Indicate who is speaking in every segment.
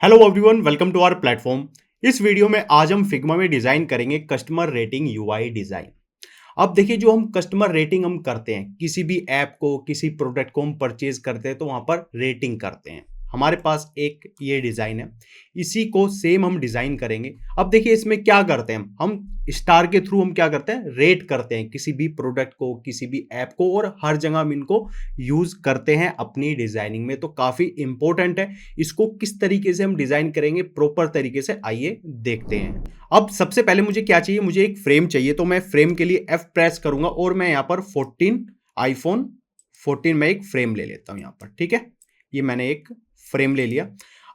Speaker 1: Hello everyone, welcome to our platform. इस video में आज हम फिग्मा में डिजाइन करेंगे कस्टमर रेटिंग यूआई डिजाइन। अब देखिए, जो हम कस्टमर रेटिंग हम करते हैं, किसी भी ऐप को, किसी प्रोडक्ट को हम परचेज करते हैं तो वहां पर रेटिंग करते हैं। हमारे पास एक ये डिजाइन है, इसी को सेम हम डिजाइन करेंगे। अब देखिए, इसमें क्या करते हैं हम स्टार के थ्रू हम क्या करते हैं, रेट करते हैं किसी भी प्रोडक्ट को, किसी भी ऐप को, और हर जगह हम इनको यूज करते हैं अपनी डिजाइनिंग में। तो काफी इंपॉर्टेंट है। इसको किस तरीके से हम डिजाइन करेंगे प्रॉपर तरीके से, आइए देखते हैं। अब सबसे पहले मुझे क्या चाहिए, मुझे एक फ्रेम चाहिए। तो मैं फ्रेम के लिए F प्रेस करूंगा और मैं यहां पर 14 आईफोन 14 में एक फ्रेम ले लेता हूं यहां पर। ठीक है, ये मैंने एक फ्रेम ले लिया।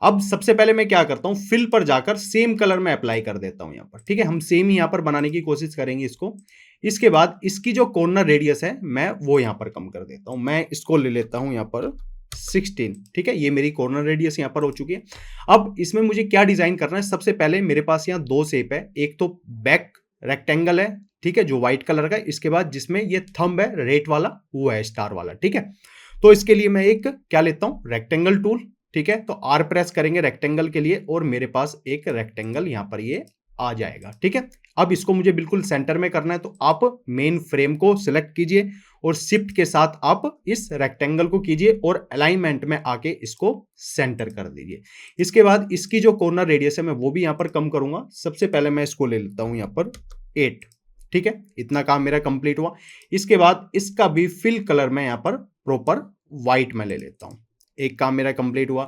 Speaker 1: अब सबसे पहले मैं क्या करता हूं, फिल पर जाकर सेम कलर में अप्लाई कर देता हूं यहां पर। ठीक है, हम सेम ही यहां पर बनाने की कोशिश करेंगे इसको। इसके बाद इसकी जो कॉर्नर रेडियस है मैं वो यहां पर कम कर देता हूं। मैं इसको ले लेता हूं यहां पर 16। ठीक है, ये मेरी कॉर्नर रेडियस यहां पर हो चुकी है। अब इसमें मुझे क्या डिजाइन करना है, सबसे पहले मेरे पास यहां दो शेप है। एक तो बैक रेक्टेंगल है, ठीक है, जो व्हाइट कलर का है। इसके बाद जिसमें ये थंब है रेड वाला, वो है स्टार वाला। ठीक है, तो इसके लिए मैं एक क्या लेता हूं, रेक्टेंगल टूल। ठीक है, तो आर प्रेस करेंगे रेक्टेंगल के लिए और मेरे पास एक रेक्टेंगल यहां पर ये आ जाएगा। ठीक है, अब इसको मुझे बिल्कुल सेंटर में करना है। तो आप मेन फ्रेम को सिलेक्ट कीजिए और शिफ्ट के साथ आप इस रेक्टेंगल को कीजिए और अलाइनमेंट में आके इसको सेंटर कर दीजिए। इसके बाद इसकी जो कॉर्नर रेडियस है मैं वो भी यहां पर कम करूंगा। सबसे पहले मैं इसको ले लेता हूं यहां पर 8। ठीक है, इतना काम मेरा कंप्लीट हुआ। इसके बाद इसका भी फिल कलर में यहां पर प्रॉपर व्हाइट में ले लेता हूं। एक काम मेरा कंप्लीट हुआ।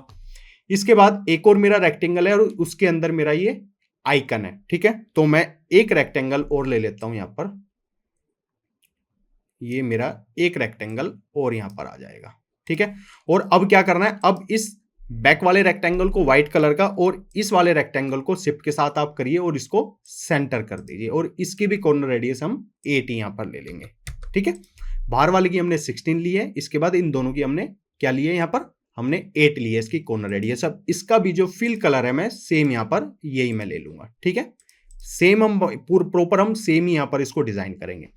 Speaker 1: इसके बाद एक और मेरा रेक्टेंगल है और उसके अंदर मेरा ये आइकन है। ठीक है, तो मैं एक रेक्टेंगल और ले लेता हूं यहां पर। ये मेरा एक रेक्टेंगल और यहां पर आ जाएगा। ठीक है, और अब क्या करना है, अब इस बैक वाले रेक्टेंगल को व्हाइट कलर का और इस वाले रेक्टेंगल को शिफ्ट के साथ आप करिए और इसको सेंटर कर दीजिए और इसकी भी कॉर्नर रेडियस हम 8 यहां पर ले लेंगे। ठीक है, बाहर वाले की हमने 16 ली है, इसके बाद इन दोनों की हमने क्या ली है, यहां पर हमने 8 ली है इसकी कॉर्नर रेडियस। अब इसका भी जो फिल कलर है मैं सेम यहां पर यही मैं ले लूंगा। ठीक है, सेम हम प्रॉपर हम सेम ही यहां पर इसको डिजाइन करेंगे।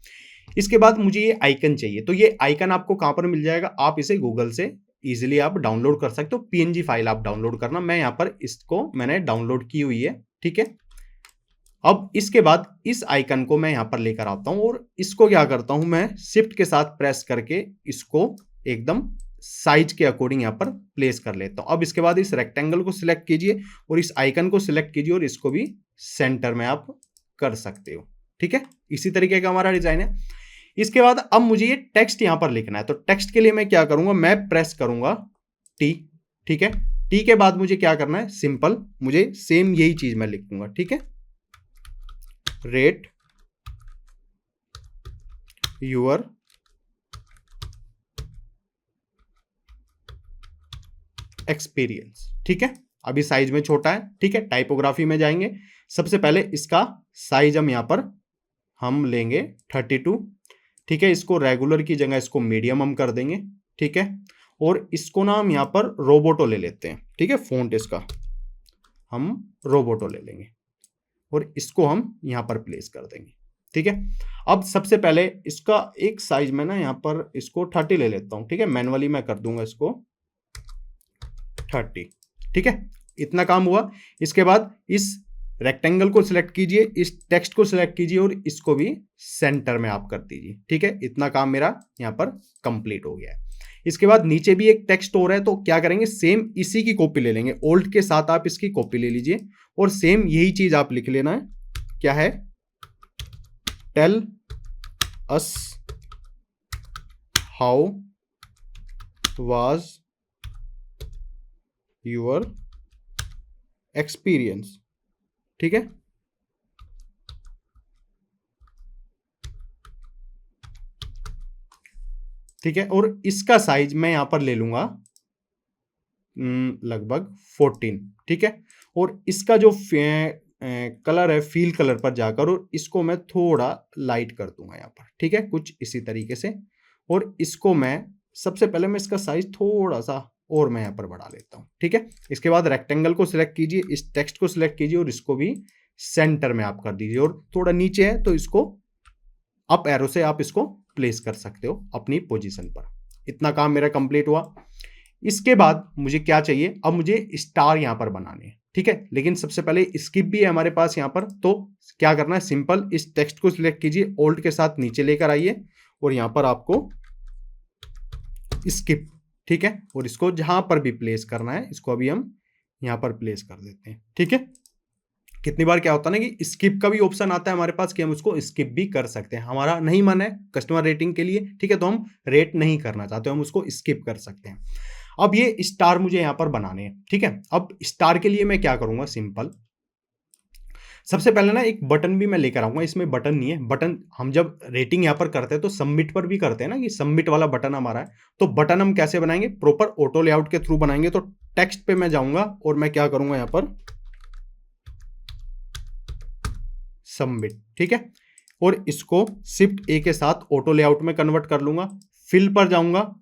Speaker 1: इसके बाद मुझे ये आइकन चाहिए। तो ये आइकन आपको कहां पर मिल जाएगा, आप इसे गूगल से इजीली आप डाउनलोड कर सकते हो। पीएनजी फाइल आप डाउनलोड करना, मैं यहां पर इसको मैंने डाउनलोड की हुई है। ठीक है, अब इसके बाद इस आइकन को मैं यहां पर लेकर आता हूं और इसको क्या करता हूं, मैं शिफ्ट के साथ प्रेस करके इसको एकदम साइज के अकॉर्डिंग यहां पर प्लेस कर लेता हूं। अब इसके बाद इस रेक्टेंगल को सिलेक्ट कीजिए और इस आइकन को सिलेक्ट कीजिए और इसको भी सेंटर में आप कर सकते हो। ठीक है, इसी तरीके का हमारा डिजाइन है। इसके बाद अब मुझे ये टेक्स्ट यहां पर लिखना है। तो टेक्स्ट के लिए मैं क्या करूंगा, मैं प्रेस करूंगा टी। ठीक है, टी के बाद मुझे क्या करना है, सिंपल मुझे सेम यही चीज मैं लिखूंगा। ठीक है, रेट यूर एक्सपीरियंस। ठीक है, अभी साइज में छोटा है। ठीक है, टाइपोग्राफी में जाएंगे। सबसे पहले इसका साइज हम यहां पर हम लेंगे 32। ठीक है, इसको रेगुलर की जगह इसको मीडियम हम कर देंगे। ठीक है, और इसको ना हम यहां पर रोबोटो ले लेते हैं। ठीक है, फॉन्ट इसका हम रोबोटो ले लेंगे और इसको हम यहां पर प्लेस कर देंगे। ठीक है, अब सबसे पहले इसका एक साइज में ना यहां पर इसको 30 ले लेता हूं। ठीक है, मैनुअली मैं कर दूंगा इसको 30। ठीक है, इतना काम हुआ। इसके बाद इस रेक्टेंगल को सिलेक्ट कीजिए, इस टेक्स्ट को सिलेक्ट कीजिए और इसको भी सेंटर में आप कर दीजिए। ठीक है, इतना काम मेरा यहां पर कंप्लीट हो गया है। इसके बाद नीचे भी एक टेक्स्ट हो रहा है, तो क्या करेंगे, सेम इसी की कॉपी ले लेंगे। ओल्ट के साथ आप इसकी कॉपी ले लीजिए और सेम यही चीज आप लिख लेना है। क्या है, tell us how was your experience. ठीक है, ठीक है, और इसका साइज मैं यहां पर ले लूंगा लगभग 14। ठीक है, और इसका जो कलर है फील कलर पर जाकर और इसको मैं थोड़ा लाइट कर दूंगा यहां पर। ठीक है, कुछ इसी तरीके से। और इसको मैं सबसे पहले मैं इसका साइज थोड़ा सा और मैं यहां पर बढ़ा लेता हूं। ठीक है, इसके बाद रेक्टेंगल को सिलेक्ट कीजिए, इस टेक्स्ट को सिलेक्ट कीजिए और इसको भी सेंटर में आप कर दीजिए। और थोड़ा नीचे है तो इसको अप एरो से आप इसको प्लेस कर सकते हो अपनी पोजीशन पर। इतना काम मेरा कंप्लीट हुआ। इसके बाद मुझे क्या चाहिए, अब मुझे स्टार यहां पर बनाने हैं, ठीक है। लेकिन सबसे पहले स्किप भी है हमारे पास यहां पर, तो क्या करना है, सिंपल इस टेक्स्ट को सिलेक्ट कीजिए, ऑल्ट के साथ नीचे लेकर आइए और यहां पर आपको स्किप, ठीक है। और इसको जहां पर भी प्लेस करना है, इसको अभी हम यहां पर प्लेस कर देते हैं, ठीक है। कितनी बार क्या होता है ना कि स्किप का भी ऑप्शन आता है हमारे पास कि हम उसको स्किप भी कर सकते हैं। हमारा नहीं मन है कस्टमर रेटिंग के लिए, ठीक है, तो हम रेट नहीं करना चाहते, हम उसको स्किप कर सकते हैं। अब ये स्टार मुझे यहां पर बनाने हैं, ठीक है। अब स्टार के लिए मैं क्या करूंगा, सिंपल सबसे पहले ना एक बटन भी मैं लेकर आऊंगा। इसमें बटन नहीं है, बटन हम जब रेटिंग यहां पर करते हैं तो सबमिट पर भी करते हैं ना, कि सबमिट वाला बटन हमारा है। तो बटन हम कैसे बनाएंगे, प्रॉपर ऑटो लेआउट के थ्रू बनाएंगे। तो टेक्स्ट पे मैं जाऊंगा और मैं क्या करूंगा यहां पर सबमिट, ठीक है। और इसको शिफ्ट ए के साथ ऑटो लेआउट में कन्वर्ट कर लूंगा। फिल पर जाऊंगा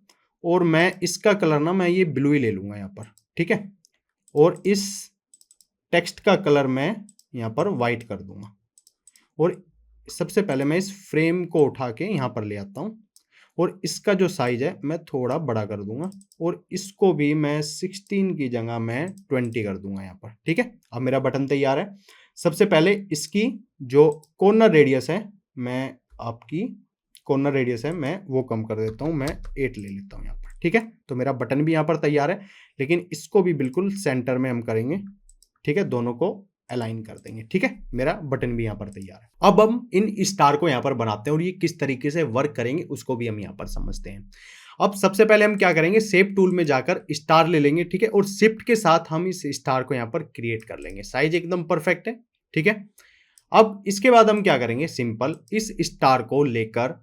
Speaker 1: और मैं इसका कलर ना मैं ये ब्लू ही ले लूंगा यहां पर, ठीक है। और इस टेक्स्ट का कलर मैं यहां पर व्हाइट कर दूंगा। और सबसे पहले मैं इस फ्रेम को उठा के यहां पर ले आता हूं और इसका जो साइज है मैं थोड़ा बड़ा कर दूंगा और इसको भी मैं 16 की जगह मैं 20 कर दूंगा यहां पर, ठीक है। अब मेरा बटन तैयार है। सबसे पहले इसकी जो कॉर्नर रेडियस है, मैं आपकी कॉर्नर रेडियस है मैं वो कम कर देता हूं, मैं 8 ले लेता हूं यहां पर, ठीक है। तो मेरा बटन भी यहां पर तैयार है, लेकिन इसको भी बिल्कुल सेंटर में हम करेंगे, ठीक है, दोनों को अलाइन कर देंगे, ठीक है। मेरा बटन भी यहां पर तैयार है। अब हम इन स्टार को यहां पर बनाते हैं और ये किस तरीके से वर्क करेंगे उसको भी हम यहां पर समझते हैं। अब सबसे पहले हम क्या करेंगे, शेप टूल में जाकर स्टार ले लेंगे, ठीक है। और शिफ्ट के साथ हम इस स्टार को यहां पर क्रिएट कर लेंगे। साइज एकदम परफेक्ट है, ठीक है। अब इसके बाद हम क्या करेंगे, सिंपल इस स्टार को लेकर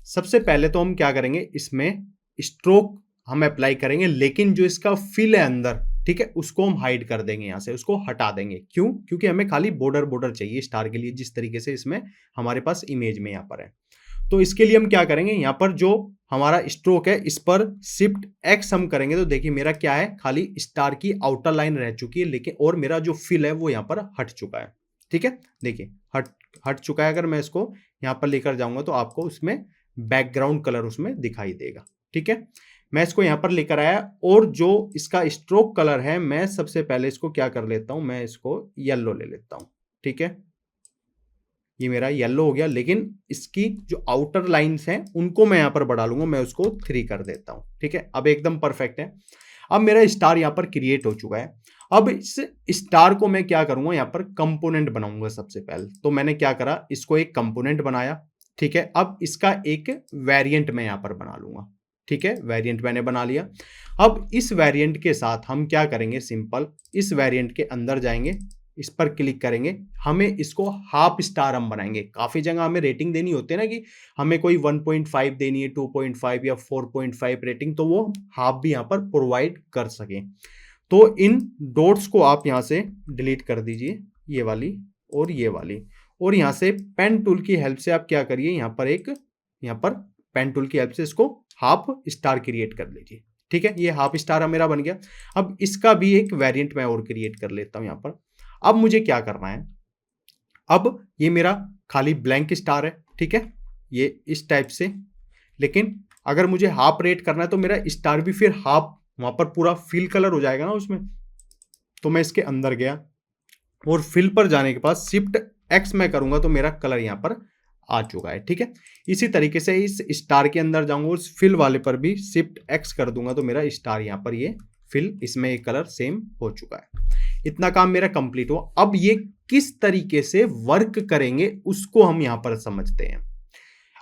Speaker 1: सबसे पहले तो हम क्या करेंगे, इसमें स्ट्रोक हम अप्लाई करेंगे, लेकिन जो इसका फिल है अंदर, ठीक है, उसको हम हाइड कर देंगे, यहां से उसको हटा देंगे। क्यों, क्योंकि हमें खाली बॉर्डर बॉर्डर चाहिए स्टार के लिए, जिस तरीके से इसमें हमारे पास इमेज में यहां पर है। तो इसके लिए हम क्या करेंगे, यहां पर जो हमारा स्ट्रोक है इस पर शिफ्ट एक्स हम करेंगे, तो देखिए मेरा क्या है, खाली स्टार की आउटर लाइन रह चुकी है, लेकिन और मेरा जो फिल है वो यहां पर हट चुका है, ठीक है। देखिए हट हट चुका है। अगर मैं इसको यहां पर लेकर जाऊंगा तो आपको उसमें बैकग्राउंड कलर उसमें दिखाई देगा, ठीक है। मैं इसको यहां पर लेकर आया और जो इसका स्ट्रोक कलर है, मैं सबसे पहले इसको क्या कर लेता हूं, मैं इसको येलो ले लेता हूं, ठीक है। ये मेरा येलो हो गया, लेकिन इसकी जो आउटर लाइंस हैं उनको मैं यहां पर बढ़ा लूंगा, मैं उसको 3 कर देता हूं, ठीक है। अब एकदम परफेक्ट है। अब मेरा स्टार यहां पर क्रिएट हो चुका है। अब इस स्टार को मैं क्या करूंगा, यहां पर कंपोनेंट बनाऊंगा सबसे पहले। तो मैंने क्या करा, इसको एक कंपोनेंट बनाया, ठीक है। अब इसका एक वेरिएंट मैं यहां पर बना लूंगा, ठीक है। वेरिएंट मैंने बना लिया। अब इस वेरिएंट के साथ हम क्या करेंगे, सिंपल इस वेरिएंट के अंदर जाएंगे, इस पर क्लिक करेंगे, हमें इसको हाफ स्टार हम बनाएंगे। काफी जगह हमें रेटिंग देनी होती है ना, कि हमें कोई 1.5 देनी है, 2.5 या 4.5 रेटिंग, तो वो हाफ भी यहां पर प्रोवाइड कर सके। तो इन डॉट्स को आप यहां से डिलीट कर दीजिए, ये वाली और ये वाली। और यहां से पेन टूल की हेल्प से आप क्या करिए, यहां पर पेन टूल की हेल्प से इसको हाफ स्टार क्रिएट कर लीजिए, ठीक है। ये हाफ स्टार मेरा बन गया। अब इसका भी एक वेरिएंट मैं और क्रिएट कर लेता हूं यहां पर। अब मुझे क्या करना है, अब ये मेरा खाली ब्लैंक स्टार है, ठीक है, ये इस टाइप से। लेकिन अगर मुझे हाफ रेट करना है तो मेरा स्टार भी फिर हाफ वहां पर पूरा फिल कलर हो जाएगा ना उसमें। तो मैं इसके अंदर गया और फिल पर जाने के बाद शिफ्ट एक्स मैं करूंगा तो मेरा कलर यहां पर आ चुका है, ठीक है। इसी तरीके से इस स्टार के अंदर जाऊंगा, उस फिल वाले पर भी शिफ्ट एक्स कर दूंगा तो मेरा स्टार यहां पर ये फिल, इसमें एक कलर सेम हो चुका है। इतना काम मेरा कंप्लीट हुआ। अब ये किस तरीके से वर्क करेंगे उसको हम यहां पर समझते हैं।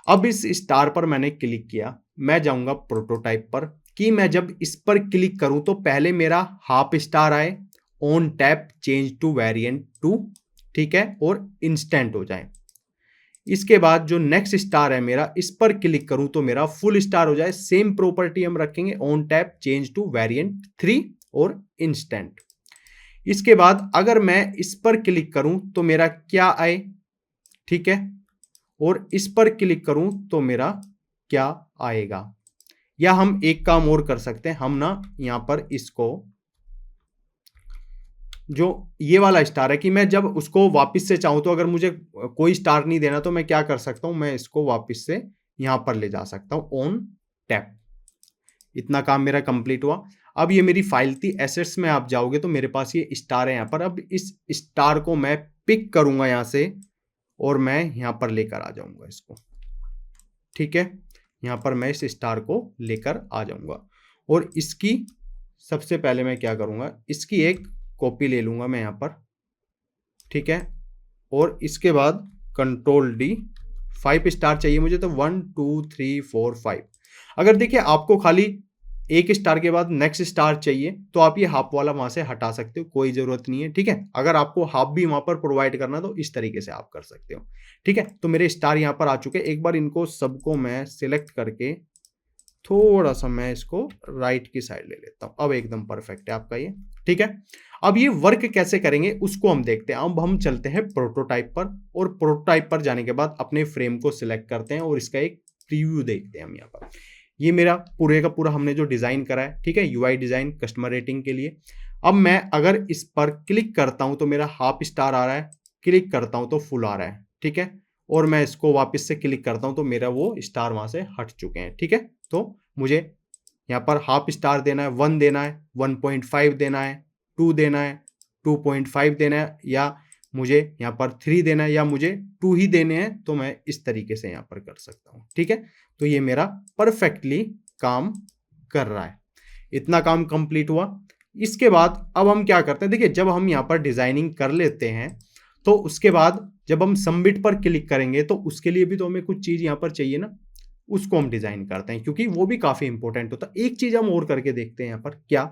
Speaker 1: अब इस स्टार पर मैंने क्लिक किया, मैं जाऊंगा प्रोटोटाइप पर, कि मैं जब इस पर क्लिक करूं तो पहले मेरा हाफ स्टार आए, on tap change to variant two, ठीक है, और इंस्टेंट हो जाए। इसके बाद जो नेक्स्ट स्टार है मेरा, इस पर क्लिक करूं तो मेरा फुल स्टार हो जाए। सेम प्रॉपर्टी हम रखेंगे, on tap change to variant 3 और इंस्टेंट। इसके बाद अगर मैं इस पर क्लिक करूं तो मेरा क्या आए, ठीक है, और इस पर क्लिक करूं तो मेरा क्या आएगा। या हम एक काम और कर सकते हैं, हम ना यहां पर इसको जो ये वाला स्टार है, कि मैं जब उसको वापस से चाहूं तो अगर मुझे कोई स्टार नहीं देना तो मैं क्या कर सकता हूं, मैं इसको वापस से यहां पर ले जा सकता हूं ऑन टैप। इतना काम मेरा कंप्लीट हुआ। अब ये मेरी फाइल थी, एसेट्स में आप जाओगे तो मेरे पास ये स्टार है यहाँ पर। अब इस स्टार को मैं पिक करूंगा यहाँ से और मैं यहाँ पर लेकर आ जाऊंगा इसको, ठीक है। यहाँ पर मैं इस स्टार को लेकर आ जाऊंगा और इसकी सबसे पहले मैं क्या करूंगा, इसकी एक कॉपी ले लूंगा मैं यहाँ पर, ठीक है। और इसके बाद कंट्रोल डी, 5 स्टार चाहिए मुझे, तो 1 2 3 4 5। अगर देखिए आपको खाली एक स्टार के बाद नेक्स्ट स्टार चाहिए तो आप ये हाफ वाला वहां से हटा सकते हो, कोई जरूरत नहीं है, ठीक है। अगर आपको हाफ भी वहां पर प्रोवाइड करना तो इस तरीके से आप कर सकते हो, ठीक है। तो मेरे स्टार यहाँ पर आ चुके हैं। एक बार इनको सबको मैं सिलेक्ट करके थोड़ा सा मैं इसको राइट की साइड ले लेता हूं। अब एकदम परफेक्ट है आपका ये, ठीक है। अब ये वर्क कैसे करेंगे उसको हम देखते हैं। अब हम चलते हैं प्रोटोटाइप पर, और प्रोटोटाइप पर जाने के बाद अपने फ्रेम को सिलेक्ट करते हैं और इसका एक प्रीव्यू देखते हैं हम यहाँ पर। ये मेरा पूरे का पूरा हमने जो डिजाइन करा है, ठीक है, यूआई डिजाइन कस्टमर रेटिंग के लिए। अब मैं अगर इस पर क्लिक करता हूं तो मेरा हाफ स्टार आ रहा है, क्लिक करता हूं तो फुल आ रहा है, ठीक है। और मैं इसको वापस से क्लिक करता हूं तो मेरा वो स्टार वहां से हट चुके हैं, ठीक है। तो मुझे यहाँ पर हाफ स्टार देना है, 1 देना है, 1.5 देना है, 2 देना है, 2.5 देना है, या मुझे यहाँ पर 3 देना है, या मुझे 2 ही देने हैं, तो मैं इस तरीके से यहाँ पर कर सकता हूँ, ठीक है। तो ये मेरा परफेक्टली काम कर रहा है। इतना काम कंप्लीट हुआ। इसके बाद अब हम क्या करते हैं, देखिए जब हम यहाँ पर डिजाइनिंग कर लेते हैं तो उसके बाद जब हम सबमिट पर क्लिक करेंगे तो उसके लिए भी तो हमें कुछ चीज यहाँ पर चाहिए ना, उसको हम डिजाइन करते हैं, क्योंकि वो भी काफी इंपॉर्टेंट होता है। एक चीज हम और करके देखते हैं यहाँ पर, क्या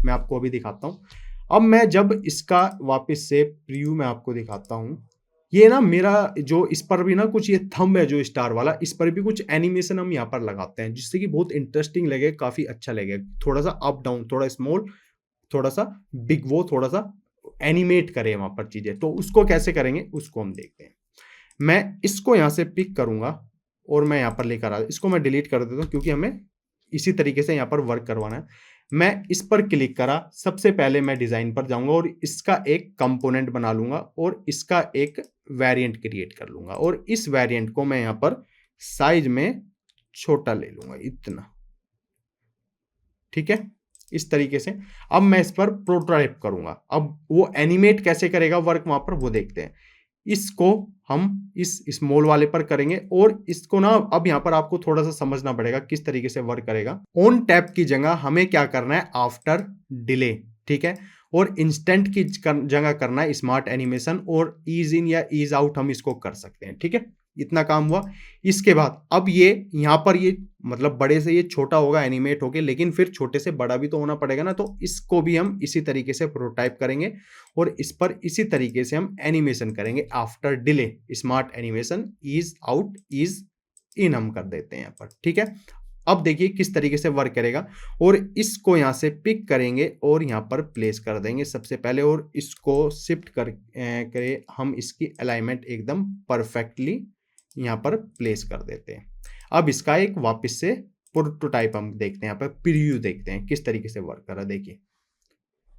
Speaker 1: मैं आपको अभी दिखाता हूँ। अब मैं जब इसका वापस से प्रीव्यू में आपको दिखाता हूँ, ये ना मेरा जो इस पर भी ना कुछ ये थंब है जो स्टार वाला, इस पर भी कुछ एनिमेशन हम यहाँ पर लगाते हैं जिससे कि बहुत इंटरेस्टिंग लगे, काफी अच्छा लगे, थोड़ा सा अप डाउन, थोड़ा स्मॉल, थोड़ा सा बिग, वो थोड़ा सा एनिमेट करें वहां पर चीजें। तो उसको कैसे करेंगे उसको हम देखते हैं। मैं इसको यहां से पिक करूंगा और मैं यहां पर लेकर आ, इसको मैं डिलीट कर देता हूं क्योंकि हमें इसी तरीके से यहां पर वर्क करवाना है। मैं इस पर क्लिक करा, सबसे पहले मैं डिजाइन पर जाऊंगा और इसका एक कंपोनेंट बना लूंगा और इसका एक वेरिएंट क्रिएट कर लूंगा और इस वेरिएंट को मैं यहां पर साइज में छोटा ले लूंगा, इतना, ठीक है, इस तरीके से। अब मैं इस पर प्रोटोटाइप करूंगा। अब वो एनिमेट कैसे करेगा वर्क वहां पर, वो देखते हैं। इसको हम इस स्मॉल वाले पर करेंगे और इसको ना अब यहां पर आपको थोड़ा सा समझना पड़ेगा किस तरीके से वर्क करेगा। ऑन टैप की जगह हमें क्या करना है, आफ्टर डिले, ठीक है। और इंस्टेंट की जगह करना है स्मार्ट एनिमेशन, और ईज इन या ईज आउट हम इसको कर सकते हैं, ठीक है। इतना काम हुआ। इसके बाद अब ये यहां पर ये मतलब बड़े से ये छोटा होगा, एनिमेट होके, लेकिन फिर छोटे से बड़ा भी तो होना पड़ेगा ना, तो इसको भी हम इसी तरीके से प्रोटोटाइप करेंगे और इस पर इसी तरीके से हम एनिमेशन करेंगे after delay, smart animation, ease out ease in हम कर देते हैं यहाँ पर, ठीक है। अब देखिए किस तरीके से वर्क करेगा, और इसको यहां से पिक करेंगे और यहां पर प्लेस कर देंगे सबसे पहले, और इसको शिफ्ट करे हम इसकी अलाइनमेंट एकदम परफेक्टली यहां पर प्लेस कर देते हैं। अब इसका एक वापस से प्रोटोटाइप हम देखते हैं, यहाँ पर प्रीव्यू देखते हैं किस तरीके से वर्क कर रहा है। देखिए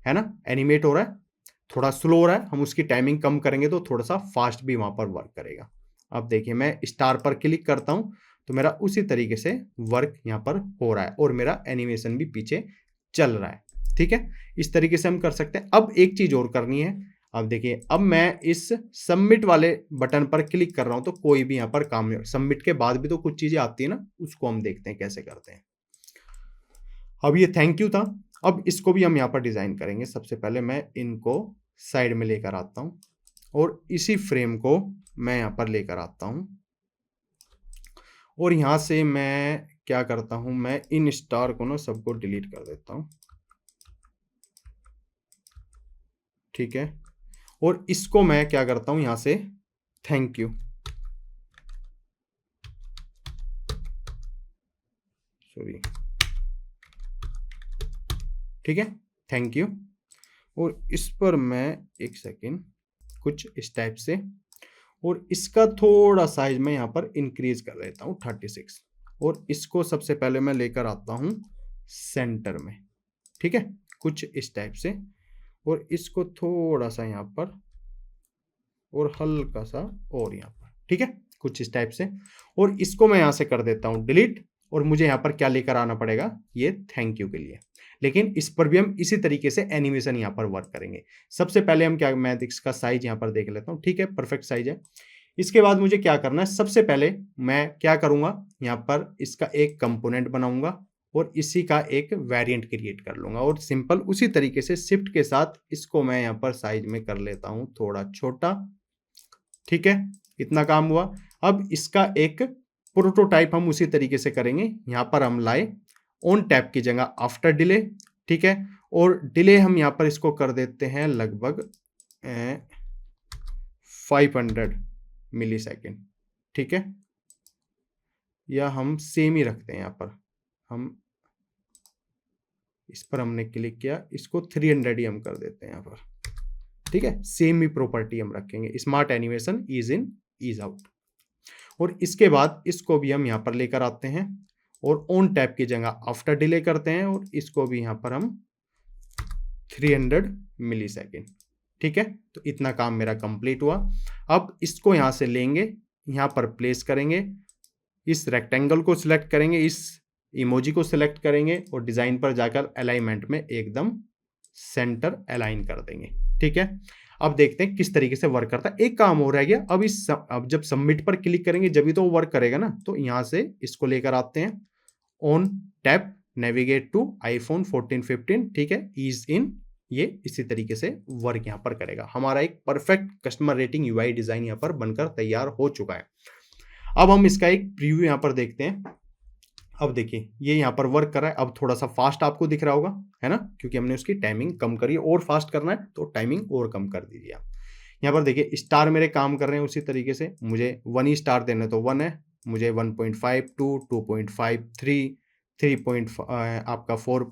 Speaker 1: है ना, एनिमेट हो रहा है, थोड़ा स्लो हो रहा है, हम उसकी टाइमिंग कम करेंगे तो थोड़ा सा फास्ट भी वहां पर वर्क करेगा। अब देखिए मैं स्टार पर क्लिक करता हूं तो मेरा उसी तरीके से वर्क यहाँ पर हो रहा है और मेरा एनिमेशन भी पीछे चल रहा है, ठीक है। इस तरीके से हम कर सकते हैं। अब एक चीज और करनी है। अब देखिए अब मैं इस सबमिट वाले बटन पर क्लिक कर रहा हूं तो कोई भी यहाँ पर काम नहीं, सबमिट के बाद भी तो कुछ चीजें आती है ना, उसको हम देखते हैं कैसे करते हैं। अब ये थैंक यू था, अब इसको भी हम यहाँ पर डिजाइन करेंगे। सबसे पहले मैं इनको साइड में लेकर आता हूं और इसी फ्रेम को मैं यहाँ पर लेकर आता हूं और यहां से मैं क्या करता हूं, मैं इन स्टार को ना सबको डिलीट कर देता हूं, ठीक है। और इसको मैं क्या करता हूं, यहां से थैंक यू, सॉरी, ठीक है, थैंक यू। और इस पर मैं एक सेकेंड कुछ इस टाइप से, और इसका थोड़ा साइज मैं यहाँ पर इंक्रीज कर देता हूँ 36, और इसको सबसे पहले मैं लेकर आता हूँ सेंटर में, ठीक है, कुछ इस टाइप से। और इसको थोड़ा सा यहाँ पर और हल्का सा और यहाँ पर, ठीक है, कुछ इस टाइप से। और इसको मैं यहाँ से कर देता हूँ डिलीट, और मुझे यहाँ पर क्या लेकर आना पड़ेगा, ये थैंक यू के लिए। लेकिन इस पर भी हम इसी तरीके से एनिमेशन यहाँ पर वर्क करेंगे। सबसे पहले हम क्या, मैं इसका साइज यहाँ पर देख लेता हूँ। ठीक है, परफेक्ट साइज है। इसके बाद मुझे क्या करना है, सबसे पहले मैं क्या करूंगा, यहाँ पर इसका एक कंपोनेंट बनाऊंगा और इसी का एक वेरिएंट क्रिएट कर लूंगा और सिंपल उसी तरीके से शिफ्ट के साथ इसको मैं यहाँ पर साइज में कर लेता हूँ थोड़ा छोटा। ठीक है, इतना काम हुआ। अब इसका एक प्रोटोटाइप हम उसी तरीके से करेंगे। यहाँ पर हम लाए ऑन टैप की जगह आफ्टर डिले। ठीक है, और डिले हम यहाँ पर इसको कर देते हैं लगभग 500 मिली सेकेंड। ठीक है, या हम सेम ही रखते हैं। यहाँ पर हम इस पर हमने क्लिक किया, इसको 300 ही हम कर देते हैं यहाँ पर। ठीक है, सेम ही प्रॉपर्टी हम रखेंगे। Smart animation ease in ease out. और इसके बाद इसको भी हम यहाँ पर लेकर आते हैं और ऑन टैप की जगह आफ्टर डिले करते हैं और इसको भी यहाँ पर हम 300 मिली सेकेंड। ठीक है, तो इतना काम मेरा कंप्लीट हुआ। अब इसको यहाँ से लेंगे, यहाँ पर प्लेस करेंगे, इस रेक्टेंगल को सिलेक्ट करेंगे, इस इमोजी को सिलेक्ट करेंगे और डिजाइन पर जाकर अलाइनमेंट में एकदम सेंटर अलाइन कर देंगे। ठीक है, अब देखते हैं किस तरीके से वर्क करता है। एक काम हो रह गया, अब जब सबमिट पर क्लिक करेंगे जब भी तो वो वर्क करेगा ना। तो यहां से इसको लेकर आते हैं on tap navigate to iPhone 14 15। ठीक है, ईज इन, ये इसी तरीके से वर्क यहाँ पर करेगा। हमारा एक perfect customer rating UI design यहाँ पर बनकर तैयार हो चुका है। अब हम इसका एक प्रीव्यू यहाँ पर देखते हैं। अब देखिए ये यहाँ पर वर्क कर रहा है। अब थोड़ा सा फास्ट आपको दिख रहा होगा, है ना, क्योंकि हमने उसकी टाइमिंग कम करी है। और फास्ट करना है तो टाइमिंग और कम कर दीजिए आप। यहाँ पर देखिए स्टार मेरे काम कर रहे हैं उसी तरीके से। मुझे 1 ही स्टार देना तो 1 है, मुझे 1.5 2 2.5 3 आपका 4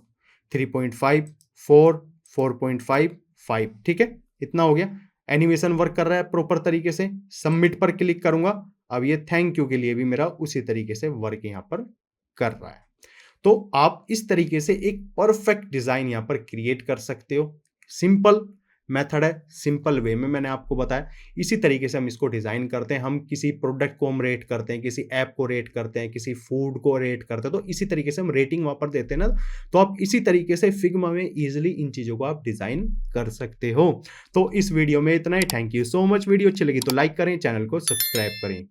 Speaker 1: 3.5 4 4.5 5। ठीक है, इतना हो गया। एनिमेशन वर्क कर रहा है प्रॉपर तरीके से। सबमिट पर क्लिक करूंगा, अब ये थैंक यू के लिए भी मेरा उसी तरीके से वर्क यहाँ पर कर रहा है। तो आप इस तरीके से एक परफेक्ट डिजाइन यहां पर क्रिएट कर सकते हो। सिंपल मेथड है, सिंपल वे में मैंने आपको बताया। इसी तरीके से हम इसको डिजाइन करते हैं। हम किसी प्रोडक्ट को हम रेट करते हैं, किसी ऐप को रेट करते हैं, किसी फूड को रेट करते हैं, तो इसी तरीके से हम रेटिंग वहां पर देते हैं ना। तो आप इसी तरीके से फिग्मा में इजिली इन चीजों को आप डिजाइन कर सकते हो। तो इस वीडियो में इतना ही। Thank you so much. Video अच्छी लगी तो लाइक करें, चैनल को सब्सक्राइब करें।